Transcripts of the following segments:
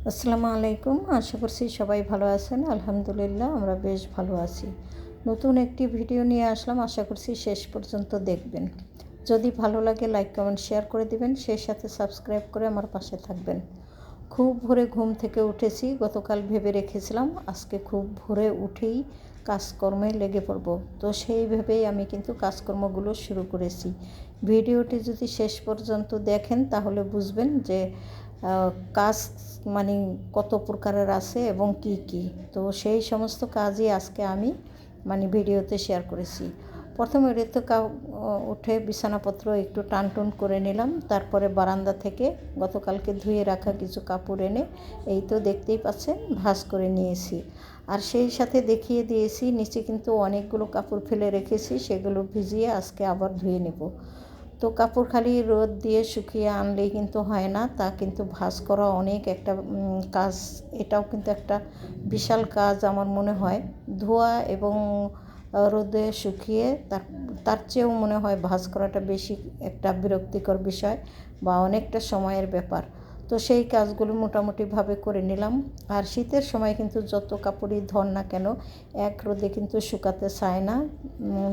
আসসালামু আলাইকুম। আশা করছি সবাই ভালো আছেন। আলহামদুলিল্লাহ আমরা বেশ ভালো আছি। নতুন একটি ভিডিও নিয়ে আসলাম, আশা করছি শেষ পর্যন্ত দেখবেন। যদি ভালো লাগে লাইক কমেন্ট শেয়ার করে দিবেন, সেই সাথে সাবস্ক্রাইব করে আমার পাশে থাকবেন। খুব ভোরে ঘুম থেকে উঠেছি। গতকাল ভেবে রেখেছিলাম আজকে খুব ভোরে উঠেই কাজকর্মে লেগে পড়ব। তো সেই ভেবেই আমি কিন্তু কাজকর্মগুলো শুরু করেছি। ভিডিওটি যদি শেষ পর্যন্ত দেখেন তাহলে বুঝবেন যে কাজ মানে কত প্রকারের আছে এবং কি কি। তো সেই সমস্ত কাজই আজকে আমি ভিডিওতে শেয়ার করেছি। প্রথমে উঠে বিছানাপত্র একটু টানটুন করে নিলাম। তারপরে বারান্দা থেকে গতকালকে ধুয়ে রাখা কিছু কাপড় এনে এই তো দেখতেই পাচ্ছেন ভাঁজ করে নিয়েছি। আর সেই সাথে দেখিয়ে দিয়েছি নিচে কিন্তু অনেকগুলো কাপড় ফেলে রেখেছি, সেগুলো ভিজিয়ে আজকে আবার ধুয়ে নেব। তো কাপড় খালি রোদ দিয়ে শুকিয়ে আনলেই কিন্তু হয় না, তা কিন্তু ভাঁজ করা অনেক একটা কাজ। এটাও কিন্তু একটা বিশাল কাজ আমার মনে হয়। ধোয়া এবং রোদে শুকিয়ে তার চেয়েও মনে হয় ভাঁজ করাটা বেশি একটা বিরক্তিকর বিষয় বা অনেকটা সময়ের ব্যাপার। তো সেই কাজগুলো মোটামুটিভাবে করে নিলাম। আর শীতের সময় কিন্তু যত কাপড়ই ধর না কেন এক রোদে কিন্তু শুকাতে চায় না,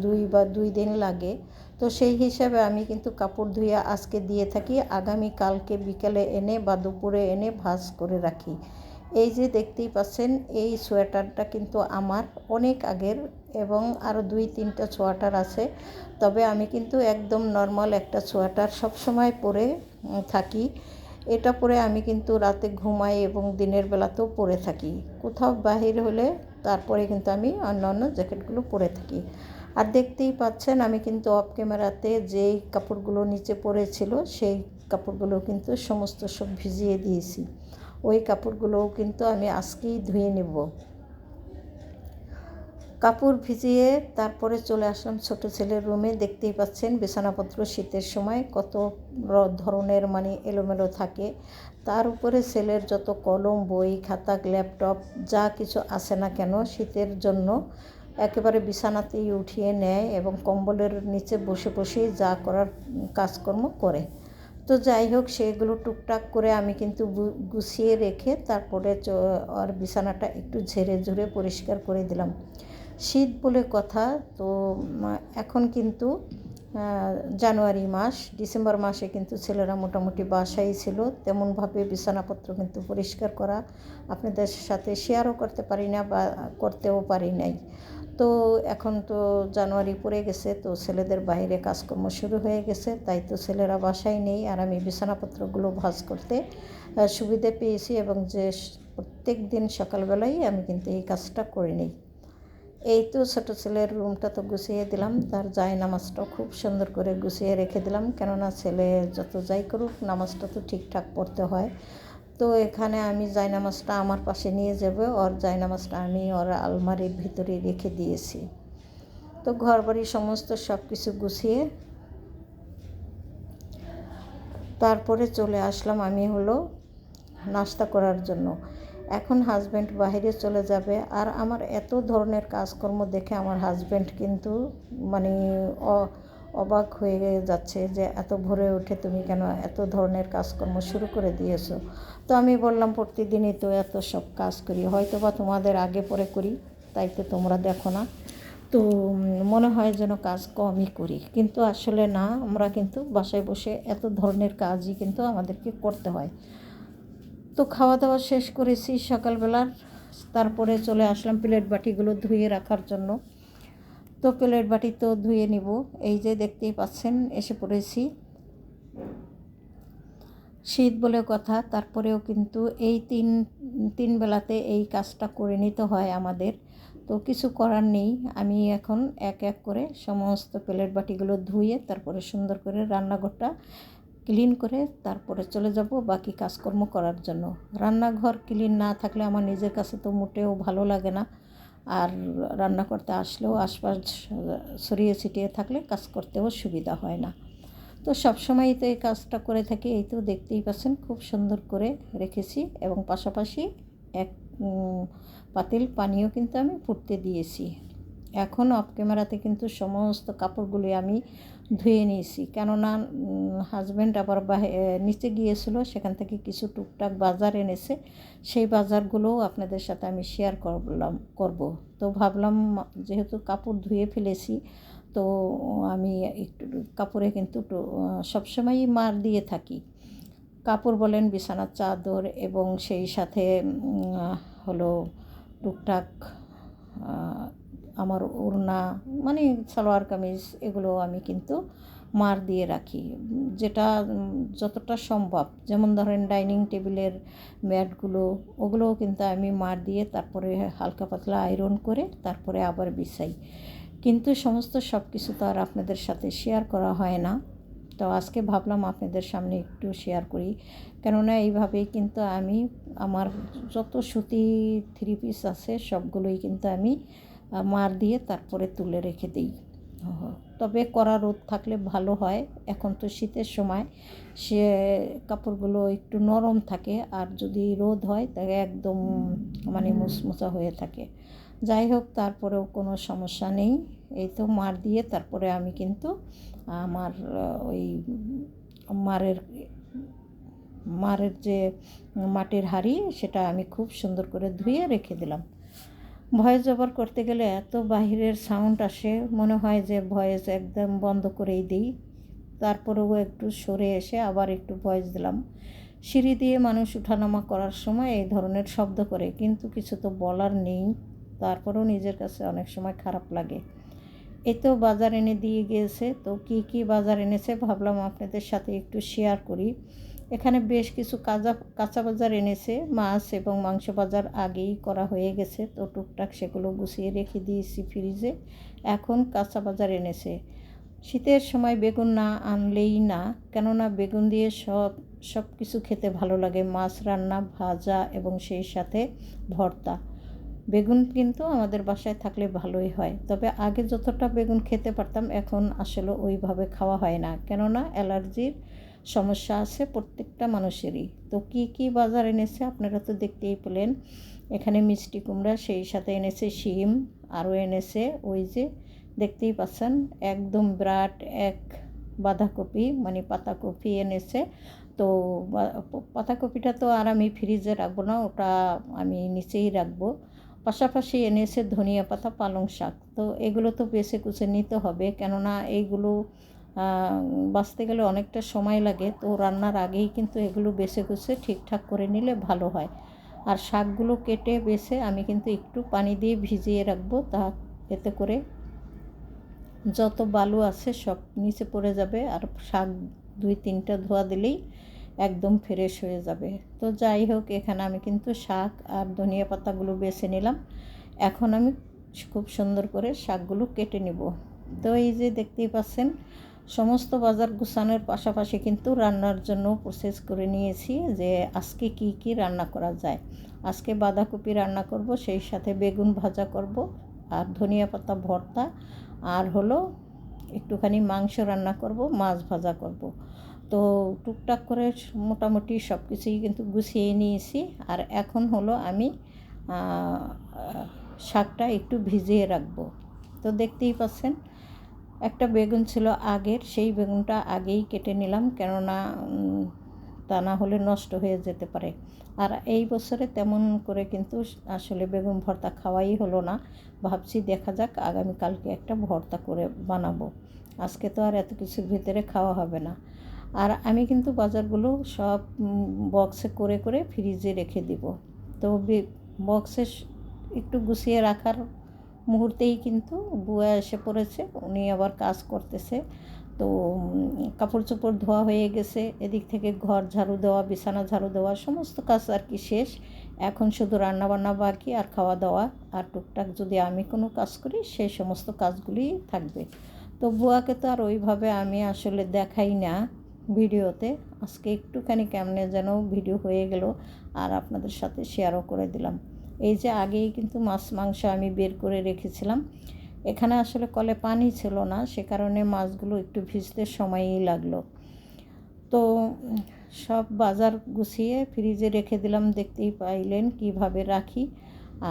2 দিন লাগে। তো সেই হিসাবে আমি কিন্তু কাপড় ধুয়ে আজকে দিয়ে থাকি, আগামী কালকে বিকেলে এনে বা দুপুরে এনে ভাঁজ করে রাখি। এই যে দেখতেই পাচ্ছেন এই সোয়েটারটা কিন্তু আমার অনেক আগের এবং আরও 2-3টা সোয়েটার আছে। তবে আমি কিন্তু একদম নর্মাল একটা সোয়েটার সবসময় পরে থাকি। এটা পরে আমি কিন্তু রাতে ঘুমাই এবং দিনের বেলাতেও পরে থাকি। কোথাও বাহির হলে তারপরে কিন্তু আমি অন্য জ্যাকেটগুলো পরে থাকি। আর দেখতেই পাচ্ছেন আমি কিন্তু অফ ক্যামেরাতে যেই কাপড়গুলো নিচে পড়েছিল সেই কাপড়গুলো কিন্তু সমস্ত সব ভিজিয়ে দিয়েছি। ওই কাপড়গুলোও কিন্তু আমি আজকেই ধুয়ে নেব। কাপড় ভিজিয়ে তারপরে চলে আসলাম ছোট ছেলের রুমে। দেখতেই পাচ্ছেন বিছানাপত্র শীতের সময় কত ধরনের এলোমেলো থাকে। তার উপরে ছেলের যত কলম, বই, খাতা, ল্যাপটপ যা কিছু আছে না কেন শীতের জন্য একেবারে বিছানাতেই উঠিয়ে নেয় এবং কম্বলের নিচে বসে বসেই যা করার কাজকর্ম করে। তো যাই হোক, সেগুলো টুকটাক করে আমি কিন্তু গুছিয়ে রেখে তারপরে আর বিছানাটা একটু ঝেড়ে ঝুড়ে পরিষ্কার করে দিলাম। শীত বলে কথা। তো এখন কিন্তু জানুয়ারি মাস, ডিসেম্বর মাসে কিন্তু ছেলেরা মোটামুটি বাসায় ছিল, তেমনভাবে বিছানাপত্র কিন্তু পরিষ্কার করা আপনাদের সাথে শেয়ারও করতে পারি না বা করতেও পারি নাই। তো এখন তো জানুয়ারি পড়ে গেছে, তো ছেলেদের বাইরে কাজকর্ম শুরু হয়ে গেছে, তাই তো ছেলেরা বাসায় নেই আর আমি বিছানাপত্রগুলো ভাঁজ করতে সুবিধে পেয়েছি এবং যে প্রত্যেক দিন সকালবেলায় আমি কিন্তু এই কাজটা করে নিই। এই তো ছোটো ছেলের রুমটা তো গুছিয়ে দিলাম, তার নামাজটাও খুব সুন্দর করে গুছিয়ে রেখে দিলাম, কেননা ছেলে যত যাই করুক নামাজটা তো ঠিকঠাক পড়তে হয়। তো এখানে আমি নামাজটা আমার পাশে নিয়ে যাবে, ওর নামাজটা আমি ওর আলমারির ভিতরে রেখে দিয়েছি। তো ঘরবাড়ি সমস্ত সব কিছু গুছিয়ে তারপরে চলে আসলাম আমি নাস্তা করার জন্য। এখন হাজব্যান্ড বাইরে চলে যাবে আর আমার এত ধরনের কাজকর্ম দেখে আমার হাজব্যান্ড কিন্তু মানে অবাক হয়ে যাচ্ছে যে এত ভোরে উঠে তুমি কেন এত ধরনের কাজকর্ম শুরু করে দিয়েছো। তো আমি বললাম প্রতিদিনই তো এত সব কাজ করি, হয়তো বা তোমাদের আগে পরে করি, তাই তো তোমরা দেখো না। তো মনে হয় যেন কাজ কমই করি, কিন্তু আসলে না, আমরা কিন্তু বাসায় বসে এত ধরনের কাজই কিন্তু আমাদেরকে করতে হয়। তো খাওয়া দাওয়া শেষ করেছি সকালবেলার, তারপরে চলে আসলাম প্লেট বাটিগুলো ধুয়ে রাখার জন্য। তো প্লেট বাটি তো ধুয়ে নিব, এই যে দেখতেই পাচ্ছেন এসে পড়েছি। শীত বলে কথা, তারপরেও কিন্তু এই তিন বেলাতে এই কাজটা করে নিতে হয় আমাদের। তো কিছু করার নেই। আমি এখন এক এক করে সমস্ত প্লেট বাটিগুলো ধুয়ে তারপরে সুন্দর করে রান্নাঘরটা ক্লিন করে তারপরে চলে যাব বাকি কাজকর্ম করার জন্য। রান্নাঘর ক্লিন না থাকলে আমার নিজের কাছে তো মোটেও ভালো লাগে না, আর রান্না করতে আসলেও আশপাশ ছড়িয়ে ছিটিয়ে থাকলে কাজ করতেও সুবিধা হয় না। তো সবসময়ই তো এই কাজটা করে থাকি। এই তো দেখতেই পাচ্ছেন খুব সুন্দর করে রেখেছি এবং পাশাপাশি এক পাতিল পানিও কিন্তু আমি ফুটতে দিয়েছি। এখন অফ ক্যামেরাতে কিন্তু সমস্ত কাপড়গুলি আমি ধুয়ে নিয়েছি, কেননা হাজব্যান্ড আবার নিচে গিয়েছিল, সেখান থেকে কিছু টুকটাক বাজার এনেছে, সেই বাজারগুলোও আপনাদের সাথে আমি শেয়ার করব। তো ভাবলাম যেহেতু কাপড় ধুয়ে ফেলেছি, তো আমি একটু কাপড়ে কিন্তু সবসময়ই মার দিয়ে থাকি, কাপড় বলেন, বিছানার চাদর, এবং সেই সাথে হলো টুকটাক আমার ওড়না, মানে সালোয়ার কামিজ, এগুলো আমি কিন্তু মার দিয়ে রাখি, যেটা যতটা সম্ভব। যেমন ধরেন ডাইনিং টেবিলের ম্যাটগুলো, ওগুলোও কিন্তু আমি মার দিয়ে তারপরে হালকা পাতলা আয়রন করে তারপরে আবার বিছাই। কিন্তু সমস্ত সব কিছু তো আর আপনাদের সাথে শেয়ার করা হয় না, তো আজকে ভাবলাম আপনাদের সামনে একটু শেয়ার করি, কেননা এইভাবেই কিন্তু আমি আমার যত সুতি থ্রি পিস আছে সবগুলোই কিন্তু আমি মার দিয়ে তারপরে তুলে রেখে দিই। তবে কড়া রোদ থাকলে ভালো হয়, এখন তো শীতের সময়, সে কাপড়গুলো একটু নরম থাকে, আর যদি রোদ হয় তাহলে একদম মানে মুচমুচা হয়ে থাকে। যাই হোক, তারপরেও কোনো সমস্যা নেই, এই তো মার দিয়ে তারপরে আমি কিন্তু আমার ওই মারের যে মাটির হাঁড়ি, সেটা আমি খুব সুন্দর করে ধুয়ে রেখে দিলাম। ভয়েস ওভার করতে গেলে এত বাহিরের সাউন্ড আসে, মনে হয় যে ভয়েস একদম বন্ধ করেই দিই, তারপরেও একটু সরে এসে আবার একটু ভয়েস দিলাম। সিঁড়ি দিয়ে মানুষ উঠানামা করার সময় এই ধরনের শব্দ করে, কিন্তু কিছু তো বলার নেই, তারপরেও নিজের কাছে অনেক সময় খারাপ লাগে। এই তো বাজার এনে দিয়ে গিয়েছে, তো কি বাজার এনেছে ভাবলাম আপনাদের সাথে একটু শেয়ার করি। এখানে বেশ কিছু কাঁচা বাজার এনেছে, মাছ এবং মাংস বাজার আগেই করা হয়ে গেছে, তো টুকটাক সেগুলো গুছিয়ে রেখে দিয়েছি ফ্রিজে। এখন কাঁচা বাজার এনেছে। শীতের সময় বেগুন না আনলেই না, কেননা বেগুন দিয়ে সব কিছু খেতে ভালো লাগে, মাছ রান্না, ভাজা এবং সেই সাথে ভর্তা। বেগুন কিন্তু আমাদের বাসায় থাকলে ভালোই হয়, তবে আগে যতটা বেগুন খেতে পারতাম এখন আসলে ওইভাবে খাওয়া হয় না, কেননা অ্যালার্জির সমস্যা আছে প্রত্যেকটা মানুষেরই। তো কি বাজার এনেছে আপনারা তো দেখতেই পেলেন। এখানে মিষ্টি কুমড়া, সেই সাথে এনেছে শিম, আরও এনেছে ওই যে দেখতেই পাচ্ছেন একদম বিরাট এক বাঁধাকপি, মানে পাতাকপি এনেছে। তো পাতাকপিটা তো আর আমি ফ্রিজে রাখবো না, ওটা আমি নিচেই রাখবো। পাশাপাশি এনেছে ধনিয়া পাতা, পালং শাক, তো এগুলো তো বেছে কুচে নিতে হবে, কেননা এইগুলো বাছতে গেলে অনেকটা সময় লাগে, তো রান্নার আগেই কিন্তু এগুলো বেছে কুচে ঠিকঠাক করে নিলে ভালো হয়। আর শাকগুলো কেটে বেছে আমি কিন্তু একটু পানি দিয়ে ভিজিয়ে রাখবো, এতে করে যত বালু আছে সব নিচে পড়ে যাবে, আর শাক 2-3টা ধোয়া দিলেই একদম ফ্রেশ হয়ে যাবে। তো যাই হোক, এখানে আমি কিন্তু শাক আর ধনিয়া পাতাগুলো বেছে নিলাম, এখন আমি খুব সুন্দর করে শাকগুলো কেটে নেব। তো এই যে দেখতেই পাচ্ছেন, সমস্ত বাজার গুছানোর পাশাপাশি কিন্তু রান্নার জন্য প্রসেস করে নিয়েছি যে আজকে কি রান্না করা যায়। আজকে বাঁধাকপি রান্না করব, সেই সাথে বেগুন ভাজা করব, আর ধনিয়া পাতা ভর্তা, আর হলো একটুখানি মাংস রান্না করব, মাছ ভাজা করব। তো টুকটাক করে মোটামুটি সব কিছুই কিন্তু গুছিয়ে নিয়েছি। আর এখন হলো আমি শাকটা একটু ভিজিয়ে রাখবো। তো দেখতেই পাচ্ছেন, একটা বেগুন ছিল আগের, সেই বেগুনটা আগেই কেটে নিলাম, কেননা তা না হলে নষ্ট হয়ে যেতে পারে। আর এই বছরে তেমন করে কিন্তু আসলে বেগুন ভর্তা খাওয়াই হলো না, ভাবছি দেখা যাক আগামীকালকে একটা ভর্তা করে বানাবো, আজকে তো আর এত কিছুর ভিতরে খাওয়া হবে না। আর আমি কিন্তু বাজারগুলো সব বক্সে করে করে ফ্রিজে রেখে দিব। তো বক্সে একটু গুছিয়ে রাখার মুহূর্তেই কিন্তু বুয়া এসে পড়েছে, উনি আবার কাজ করতেছে। তো কাপড় চোপড় ধোয়া হয়ে গেছে, এদিক থেকে ঘর ঝাড়ু দেওয়া, বিছানা ঝাড়ু দেওয়া, সমস্ত কাজ আর কি শেষ। এখন শুধু রান্নাবান্না বাকি, আর খাওয়া দাওয়া, আর টুকটাক যদি আমি কোনো কাজ করি সেই সমস্ত কাজগুলি থাকবে। তো বুয়াকে তো আর ওইভাবে আমি আসলে দেখাই না ভিডিওতে, আজকে একটুখানি কেমনে যেন ভিডিও হয়ে গেল, আর আপনাদের সাথে শেয়ারও করে দিলাম। এই যে আগেই কিন্তু মাছ মাংস আমি বের করে রেখেছিলাম, এখানে আসলে কলে পানি ছিল না, সে কারণে মাছগুলো একটু ভিজতে সময়ই লাগলো। তো সব বাজার গুছিয়ে ফ্রিজে রেখে দিলাম, দেখতেই পাইলেন কিভাবে রাখি।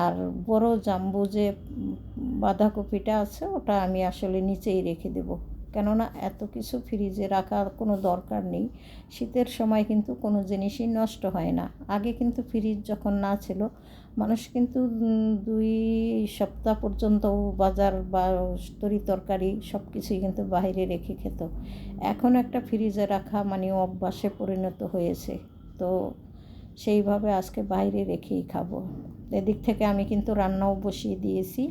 আর বড় জাম্বো যে বাঁধাকপিটা আছে ওটা আমি আসলে নিচেই রেখে দেব, কেননা এত কিছু ফ্রিজে রাখার কোনো দরকার নেই। শীতের সময় কিন্তু কোনো জিনিসই নষ্ট হয় না। আগে কিন্তু ফ্রিজ যখন না ছিল, মানুষ কিন্তু 2 সপ্তাহ পর্যন্ত বাজার বা তরি তরকারি সব কিছুই কিন্তু বাইরে রেখে খেত। এখন একটা ফ্রিজে রাখা মানে অভ্যাসে পরিণত হয়েছে। তো সেইভাবে আজকে বাইরে রেখেই খাবো। এদিক থেকে আমি কিন্তু রান্নাও বসিয়ে দিয়েছি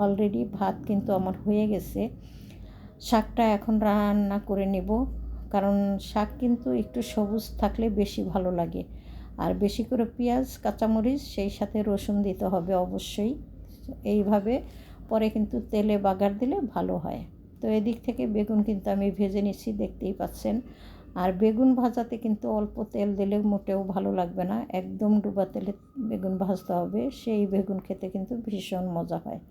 অলরেডি। ভাত কিন্তু আমার হয়ে গেছে। শাকটা এখন রান্না করে নেব, কারণ শাক কিন্তু একটু সবুজ থাকলে বেশি ভালো লাগে। আর বেশি করে পেঁয়াজ, কাঁচামরিচ, সেই সাথে রসুন দিতে হবে অবশ্যই। এইভাবে পরে কিন্তু তেলে বাগার দিলে ভালো হয়। তো এদিক থেকে বেগুন কিন্তু আমি ভেজে নিচ্ছি, দেখতেই পাচ্ছেন। আর বেগুন ভাজাতে কিন্তু অল্প তেল দিলে মোটেও ভালো লাগবে না, একদম ডুবা তেলে বেগুন ভাজতে হবে, সেই বেগুন খেতে কিন্তু ভীষণ মজা হয়।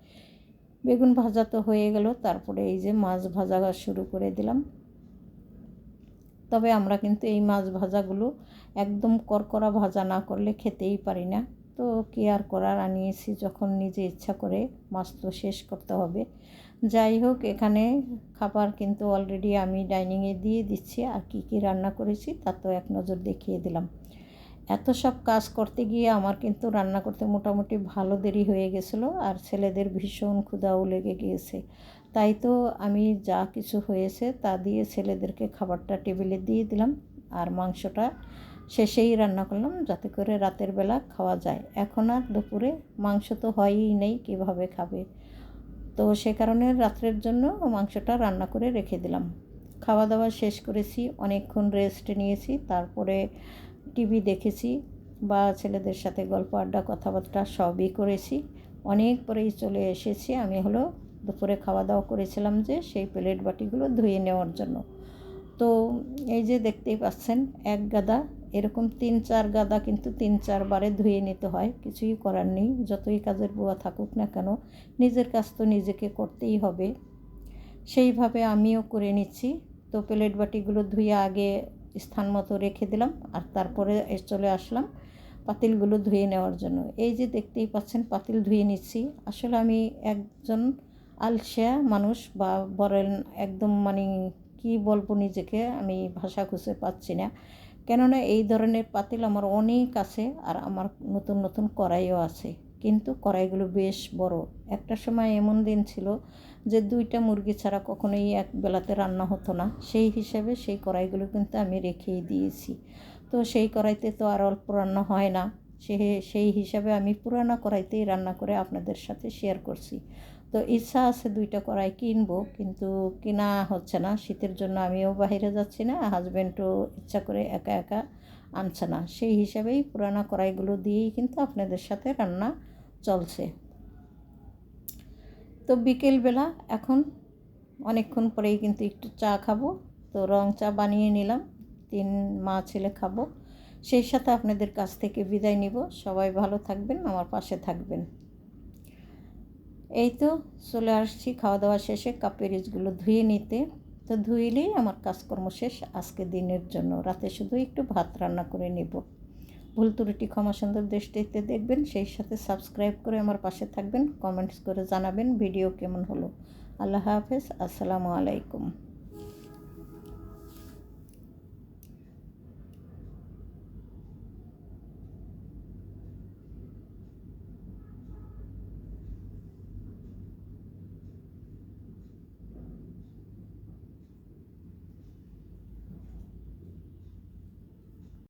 বেগুন ভাজা তো হয়ে গেল, তারপরে এই যে মাছ ভাজা শুরু করে দিলাম। তবে আমরা কিন্তু এই মাছ ভাজাগুলো একদম করকরা ভাজা না করলে খেতেই পারি না। তো কি আর করার, আনিয়েছি যখন নিজে ইচ্ছা করে, মাছ তো শেষ করতে হবে। যাই হোক, এখানে খাবার কিন্তু অলরেডি আমি ডাইনিংয়ে দিয়ে দিচ্ছি। আর কি কি রান্না করেছি তা তো এক নজর দেখিয়ে দিলাম। এত সব কাজ করতে গিয়ে আমার কিন্তু রান্না করতে মোটামুটি ভালো দেরি হয়ে গেছিলো, আর ছেলেদের ভীষণ ক্ষুধাও লেগে গিয়েছে। তাই তো আমি যা কিছু হয়েছে তা দিয়ে ছেলেদেরকে খাবারটা টেবিলে দিয়ে দিলাম, আর মাংসটা শেষেই রান্না করলাম যাতে করে রাতের বেলা খাওয়া যায়। এখন আর দুপুরে মাংস তো হয়ই নেই, কীভাবে খাবে? তো সে কারণে রাত্রের জন্য মাংসটা রান্না করে রেখে দিলাম। খাওয়া দাওয়া শেষ করেছি, অনেকক্ষণ রেস্ট নিয়েছি, তারপরে টিভি দেখেছি বা ছেলেদের সাথে গল্প আড্ডা কথাবার্তা সবই করেছি। অনেক পরেই চলে এসেছি আমি হলো দুপুরে খাওয়া দাওয়া করেছিলাম যে সেই প্লেট বাটিগুলো ধুয়ে নেওয়ার জন্য। তো এই যে দেখতেই পাচ্ছেন, এক গাদা এরকম 3-4 গাদা কিন্তু 3-4 বারে ধুয়ে নিতে হয়, কিছুই করার নেই। যতই কাজের বুয়া থাকুক না কেন, নিজের কাজ তো নিজেকে করতেই হবে। সেইভাবে আমিও করে নিচ্ছি। তো প্লেট বাটিগুলো ধুয়ে আগে স্থান মতো রেখে দিলাম, আর তারপরে চলে আসলাম পাতিলগুলো ধুয়ে নেওয়ার জন্য। এই যে দেখতেই পাচ্ছেন পাতিল ধুয়ে নিচ্ছি। আসলে আমি একজন আলসেয়া মানুষ, বা বলেন একদম মানে কী বলবো নিজেকে, আমি ভাষা খুঁজে পাচ্ছি না। কেননা এই ধরনের পাতিল আমার অনেক আছে, আর আমার নতুন নতুন কড়াইও আছে, কিন্তু কড়াইগুলো বেশ বড়। একটা সময় এমন দিন ছিল যে 2টা মুরগি ছাড়া কখনোই এক বেলাতে রান্না হতো না। সেই হিসাবে সেই কড়াইগুলো কিন্তু আমি রেখেই দিয়েছি। তো সেই কড়াইতে তো আর অল্প রান্না হয় না, সেই হিসাবে আমি পুরানো কড়াইতেই রান্না করে আপনাদের সাথে শেয়ার করছি। তো ইচ্ছা আছে 2টা কড়াই কিনবো, কিন্তু কেনা হচ্ছে না। শীতের জন্য আমিও বাইরে যাচ্ছি না, হাজব্যান্ডও ইচ্ছা করে একা একা আনছে না। সেই হিসাবেই পুরানো কড়াইগুলো দিয়েই কিন্তু আপনাদের সাথে রান্না চলছে। তো বিকেলবেলা এখন অনেকক্ষণ পরেই কিন্তু একটু চা খাবো। তো রং চা বানিয়ে নিলাম, 3 মা ছেলে খাবো। সেই সাথে আপনাদের কাছ থেকে বিদায় নিব। সবাই ভালো থাকবেন, আমার পাশে থাকবেন। এই তো চলে আসছি খাওয়া দাওয়া শেষে কাপেরিজগুলো ধুয়ে নিতে। তো ধুইলেই আমার কাজকর্ম শেষ আজকে দিনের জন্য। রাতে শুধু একটু ভাত রান্না করে নেব। ভুল ত্রুটি ক্ষমা সুন্দর দৃষ্টিতে দেখবেন, সেই সাথে সাবস্ক্রাইব করে আমার পাশে থাকবেন, কমেন্টস করে জানাবেন ভিডিও কেমন হলো। আল্লাহ হাফেজ, আসসালামু আলাইকুম।